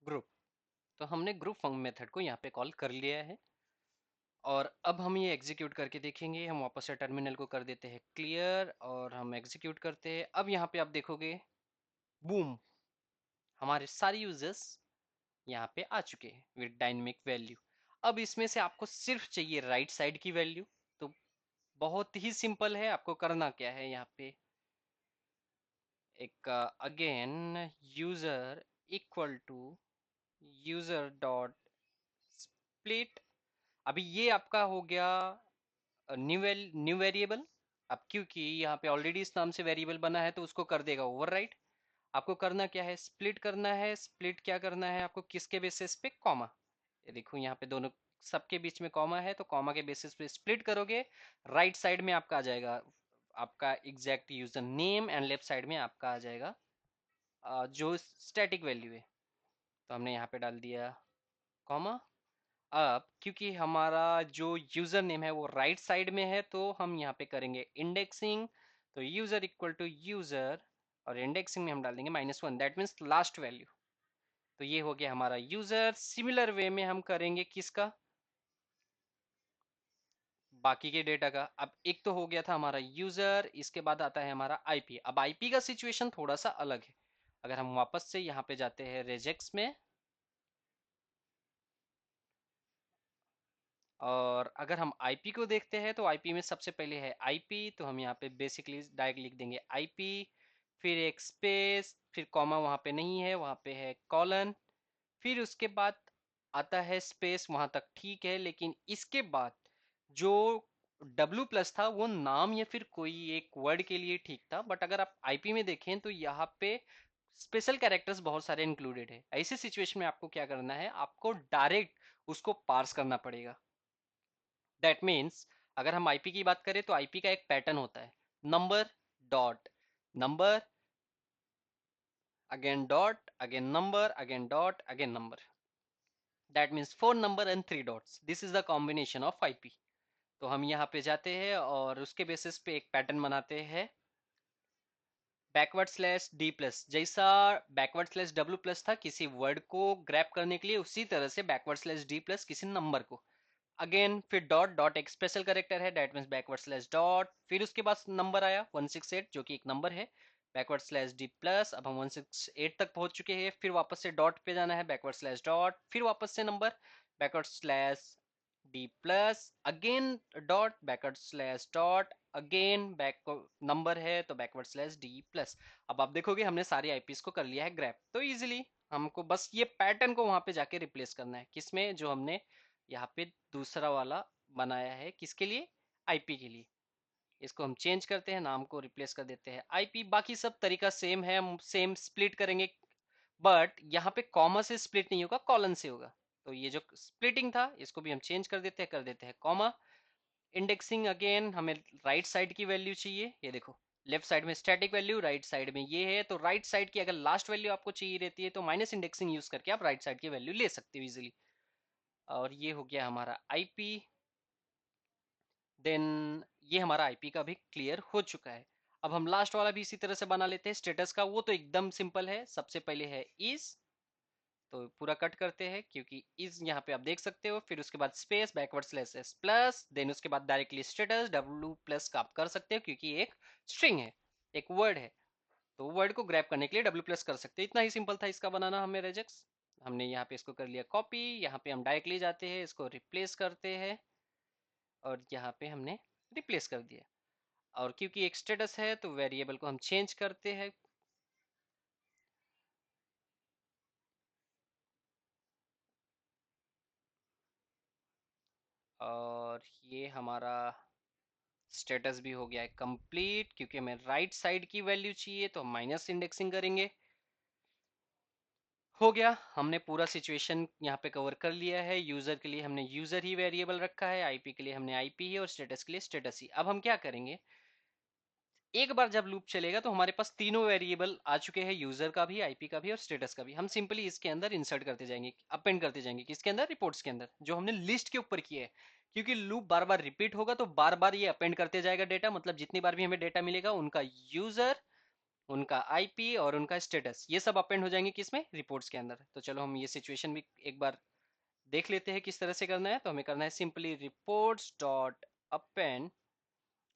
Group. तो हमने group method को यहाँ पे कॉल कर लिया है और अब हम ये एग्जीक्यूट करके देखेंगे। हम वापस से टर्मिनल को कर देते हैं क्लियर और हम एग्जीक्यूट करते हैं। अब यहाँ पे आप देखोगे बूम, हमारे सारे यूजर्स यहाँ पे आ चुके हैं विद डायनेमिक वैल्यू। अब इसमें से आपको सिर्फ चाहिए राइट साइड की वैल्यू। तो बहुत ही सिंपल है, आपको करना क्या है, यहाँ पे एक again user equal to user dot split. अभी ये आपका हो गया न्यू वेरिएबल। अब क्योंकि यहाँ पे ऑलरेडी इस नाम से वेरिएबल बना है तो उसको कर देगा ओवरराइट। आपको करना क्या है, स्प्लिट करना है। स्प्लिट क्या करना है आपको, किसके बेसिस पे, कॉमा। ये देखो यहाँ पे दोनों सबके बीच में कॉमा है तो कॉमा के बेसिस पे स्प्लिट करोगे। राइट साइड में आपका आ जाएगा आपका exact user name and left side में आपका आ जाएगा जो स्टैटिक वैल्यू है। तो हमने यहाँ पे डाल दिया कॉमा। अब क्योंकि हमारा जो यूजर नेम है वो राइट साइड में है तो हम यहाँ पे करेंगे इंडेक्सिंग। तो यूजर इक्वल टू यूजर और इंडेक्सिंग में हम डाल देंगे -1, दैट मीन्स लास्ट वैल्यू। तो ये हो गया हमारा यूजर। सिमिलर वे में हम करेंगे किसका, बाकी के डेटा का। अब एक तो हो गया था हमारा यूजर, इसके बाद आता है हमारा आईपी। अब आईपी का सिचुएशन थोड़ा सा अलग है। अगर हम वापस से यहाँ पे जाते हैं रेजेक्स में और अगर हम आईपी को देखते हैं तो आईपी में सबसे पहले है आईपी। तो हम यहाँ पे बेसिकली डायरेक्ट लिख देंगे आईपी, फिर एक स्पेस, फिर कॉमा वहाँ पे नहीं है, वहाँ पे है कॉलन, फिर उसके बाद आता है स्पेस। वहां तक ठीक है, लेकिन इसके बाद जो W प्लस था वो नाम या फिर कोई एक वर्ड के लिए ठीक था, बट अगर आप आईपी में देखें तो यहाँ पे स्पेशल कैरेक्टर्स बहुत सारे इंक्लूडेड है। ऐसी सिचुएशन में आपको क्या करना है, आपको डायरेक्ट उसको पार्स करना पड़ेगा। दैट मीन्स अगर हम आईपी की बात करें तो आईपी का एक पैटर्न होता है, number dot number again dot again number again dot again number. That means 4 number and 3 dots, this is the combination of IP. तो हम यहाँ पे जाते हैं और उसके बेसिस पे एक पैटर्न बनाते हैं, बैकवर्ड स्लैश डी प्लस। जैसा बैकवर्ड स्लैश डब्ल्यू प्लस था किसी वर्ड को ग्रैप करने के लिए, उसी तरह से बैकवर्ड स्लैश डी प्लस किसी नंबर को। अगेन फिर डॉट डॉट एक स्पेशल करेक्टर है, that means backward slash dot, फिर उसके बाद नंबर आया 168 जो कि एक नंबर है, बैकवर्ड स्लैश डी प्लस। अब हम 168 तक पहुंच चुके हैं, फिर वापस से डॉट पे जाना है, बैकवर्ड स्लैश डॉट, फिर वापस से number, backward slash D plus, again dot, backward slash dot, again back number है तो बैकवर्ड स्लैश डी प्लस। अब आप देखोगे हमने सारी आईपीस को कर लिया है ग्रैप। तो इजीली हमको बस ये पैटर्न को वहां पे जाके रिप्लेस करना है, किसमें, जो हमने यहाँ पे दूसरा वाला बनाया है, किसके लिए, आईपी के लिए। इसको हम चेंज करते हैं, नाम को रिप्लेस कर देते हैं आईपी। बाकी सब तरीका सेम है, हम सेम स्प्लिट करेंगे, बट यहाँ पे कॉमा से स्प्लिट नहीं होगा, कॉलन से होगा। तो ये जो स्प्लिटिंग था इसको भी हम चेंज कर देते हैं कॉमा। इंडेक्सिंग अगेन हमें राइट साइड की वैल्यू चाहिए। ये देखो लेफ्ट साइड में स्टैटिक वैल्यू, राइट साइड में ये है, तो राइट साइड की अगर लास्ट वैल्यू आपको चाहिए रहती है तो माइनस इंडेक्सिंग यूज करके आप राइट साइड की वैल्यू ले सकते हो इजिली। और ये हो गया हमारा आईपी। देन ये हमारा आईपी का भी क्लियर हो चुका है। अब हम लास्ट वाला भी इसी तरह से बना लेते हैं स्टेटस का। वो तो एकदम सिंपल है, सबसे पहले है इज, तो पूरा कट करते हैं क्योंकि इज यहाँ पे आप देख सकते हो, फिर उसके बाद space backward slash S plus, then उसके बाद डायरेक्टली स्टेटस डब्ल्यू प्लस का आप कर सकते हो क्योंकि एक स्ट्रिंग है, एक वर्ड है, तो वर्ड को ग्रैब करने के लिए डब्ल्यू प्लस कर सकते हैं। इतना ही सिंपल था इसका बनाना। हमें रेजेक्स हमने यहाँ पे इसको कर लिया कॉपी, यहाँ पे हम डायरेक्टली जाते हैं, इसको रिप्लेस करते हैं और यहाँ पे हमने रिप्लेस कर दिया। और क्योंकि एक स्टेटस है तो वेरिएबल को हम चेंज करते हैं। और ये हमारा स्टेटस भी हो गया है कंप्लीट, क्योंकि हमें राइट साइड की वैल्यू चाहिए तो हम माइनस इंडेक्सिंग करेंगे। हो गया, हमने पूरा सिचुएशन यहाँ पे कवर कर लिया है। यूजर के लिए हमने यूजर ही वेरिएबल रखा है, आईपी के लिए हमने आईपी ही और स्टेटस के लिए स्टेटस ही। अब हम क्या करेंगे, एक बार जब लूप चलेगा तो हमारे पास तीनों वेरिएबल आ चुके हैं, यूजर का भी, आईपी का भी और स्टेटस का भी। हम सिंपली इसके अंदर इंसर्ट करते जाएंगे, अपेंड करते जाएंगे, किसके अंदर, रिपोर्ट्स के अंदर, जो हमने लिस्ट के ऊपर किया है। क्योंकि लूप बार बार रिपीट होगा तो बार बार ये अपेंड करते जाएगा डेटा, मतलब जितनी बार भी हमें डेटा मिलेगा उनका यूजर उनका आईपी और उनका स्टेटस, ये सब अपेंड हो जाएंगे किसमें, रिपोर्ट्स के अंदर। तो चलो हम ये सिचुएशन भी एक बार देख लेते हैं किस तरह से करना है। तो हमें करना है simply reports dot append.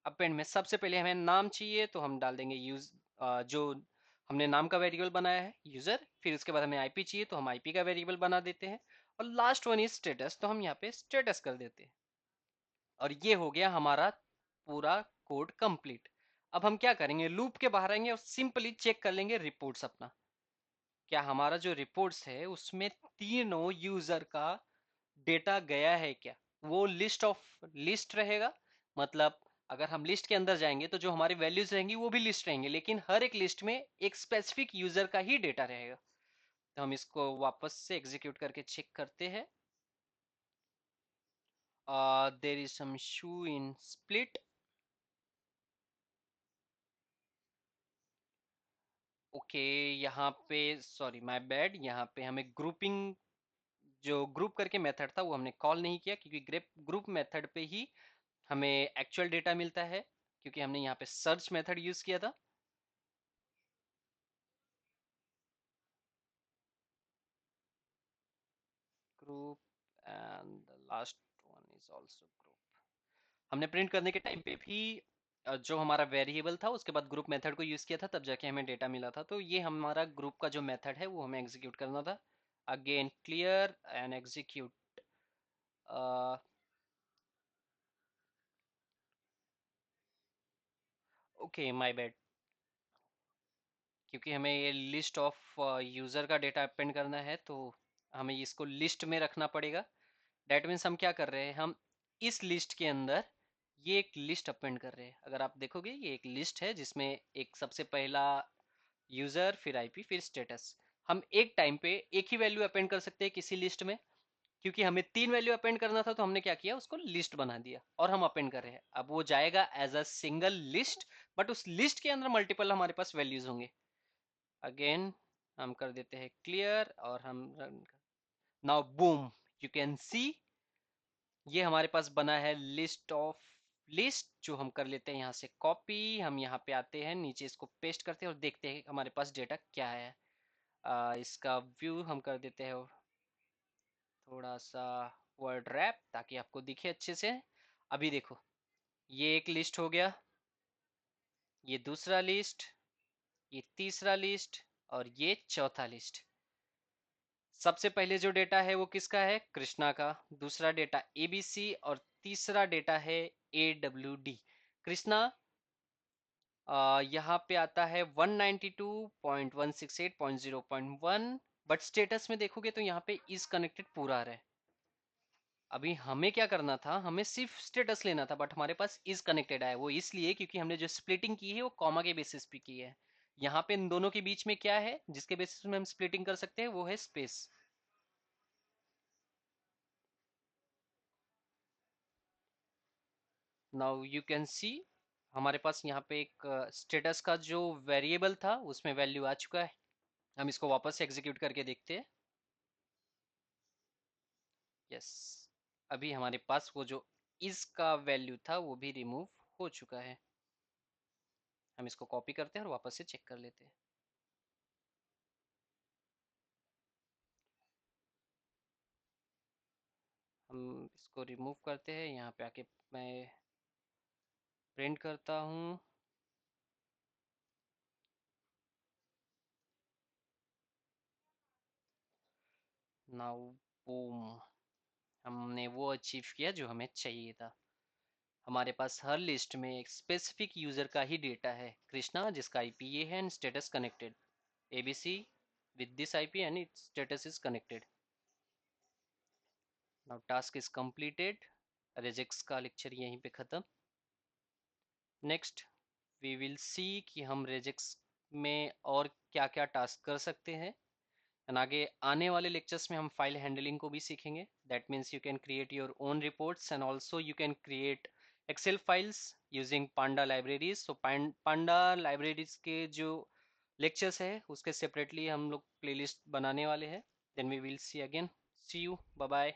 Append में सबसे पहले हमें नाम चाहिए, तो हम डाल देंगे जो हमने नाम का वेरिएबल बनाया है यूजर। फिर उसके बाद हमें आईपी चाहिए, तो हम आईपी का वेरिएबल बना देते हैं। और लास्ट वन इज स्टेटस, तो हम यहाँ पे स्टेटस कर देते हैं। और ये हो गया हमारा पूरा कोड कंप्लीट। अब हम क्या करेंगे, लूप के बाहर आएंगे और सिंपली चेक कर लेंगे रिपोर्ट्स अपना। क्या हमारा जो रिपोर्ट्स है उसमें तीनों यूजर का डेटा गया है क्या। वो लिस्ट रहेगा। मतलब अगर हम लिस्ट के अंदर जाएंगे तो जो हमारी वैल्यूज रहेंगी वो भी लिस्ट रहेंगे, लेकिन हर एक लिस्ट में एक स्पेसिफिक यूजर का ही डेटा रहेगा। तो हम इसको वापस से एग्जीक्यूट करके चेक करते हैं। There is some issue in split. Okay, यहाँ पे सॉरी माय बैड, यहाँ पे हमें ग्रुपिंग, जो ग्रुप करके मेथड था वो हमने कॉल नहीं किया, क्योंकि ग्रुप मेथड पे ही हमें एक्चुअल डेटा मिलता है, क्योंकि हमने यहाँ पे सर्च मेथड यूज किया था। Group and the last one is also group. हमने प्रिंट करने के टाइम पे भी जो हमारा वेरिएबल था उसके बाद ग्रुप मेथड को यूज किया था, तब जाके हमें डेटा मिला था। तो ये हमारा ग्रुप का जो मेथड है वो हमें एग्जीक्यूट करना था। Again clear and execute. Okay my bad, क्योंकि हमें ये लिस्ट ऑफ यूजर का डेटा अपेंड करना है, तो हमें इसको लिस्ट में रखना पड़ेगा। डेट मीन्स हम क्या कर रहे हैं, हम इस लिस्ट के अंदर ये एक लिस्ट अपेंड कर रहे हैं। अगर आप देखोगे ये एक लिस्ट है जिसमें एक सबसे पहला यूजर, फिर आईपी, फिर स्टेटस। हम एक टाइम पे एक ही वैल्यू अपेंड कर सकते हैं किसी लिस्ट में। क्योंकि हमें तीन वैल्यू अपेंड करना था, तो हमने क्या किया, उसको लिस्ट बना दिया और हम अपेंड कर रहे हैं। अब वो जाएगा as a single list, but उस लिस्ट के अंदर मल्टीपल हमारे पास वैल्यूज होंगे। अगेन हम कर देते हैं क्लियर और हम run. Now boom, you can see ये हमारे पास बना है लिस्ट ऑफ लिस्ट, जो हम कर लेते हैं यहाँ से कॉपी। हम यहाँ पे आते हैं नीचे, इसको पेस्ट करते हैं और देखते हैं हमारे पास डेटा क्या है। इसका व्यू हम कर देते हैं थोड़ा सा वर्ड रैप, ताकि आपको दिखे अच्छे से। अभी देखो, ये एक लिस्ट हो गया, ये दूसरा लिस्ट, ये तीसरा लिस्ट, और ये चौथा लिस्ट। सबसे पहले जो डेटा है वो किसका है, कृष्णा का। दूसरा डेटा एबीसी, और तीसरा डेटा है एडब्ल्यूडी। कृष्णा यहाँ पे आता है 192.168.0.1, बट स्टेटस में देखोगे तो यहाँ पे इज कनेक्टेड पूरा आ रहा है। अभी हमें क्या करना था, हमें सिर्फ स्टेटस लेना था, बट हमारे पास इज कनेक्टेड आया। वो इसलिए क्योंकि हमने जो स्प्लिटिंग की है वो कॉमा के बेसिस पे की है। यहाँ पे इन दोनों के बीच में क्या है जिसके बेसिस में हम स्प्लिटिंग कर सकते हैं, वो है space. Now you can see हमारे पास यहाँ पे एक स्टेटस का जो वेरिएबल था उसमें वैल्यू आ चुका है। हम इसको वापस से एग्जीक्यूट करके देखते हैं। यस, अभी हमारे पास वो जो इस का वैल्यू था वो भी रिमूव हो चुका है। हम इसको कॉपी करते हैं और वापस से चेक कर लेते हैं। हम इसको रिमूव करते हैं, यहाँ पे आके मैं प्रिंट करता हूँ। नाउ बूम, हमने वो अचीव किया जो हमें चाहिए था। हमारे पास हर लिस्ट में एक स्पेसिफिक यूजर का ही डेटा है, कृष्णा, जिसका आईपी ये है and status connected. ABC with this IP and its status is connected. Now task is completed. regex का लेक्चर यहीं पे खत्म। नेक्स्ट वी विल सी कि हम regex में और क्या क्या टास्क कर सकते हैं। एंड आगे आने वाले लेक्चर्स में हम फाइल हैंडलिंग को भी सीखेंगे। That means you can create your own reports and also you can create Excel files using panda libraries. So panda libraries के जो लेक्चर्स है उसके सेपरेटली हम लोग प्लेलिस्ट बनाने वाले हैं। Then we will see again. See you, bye bye.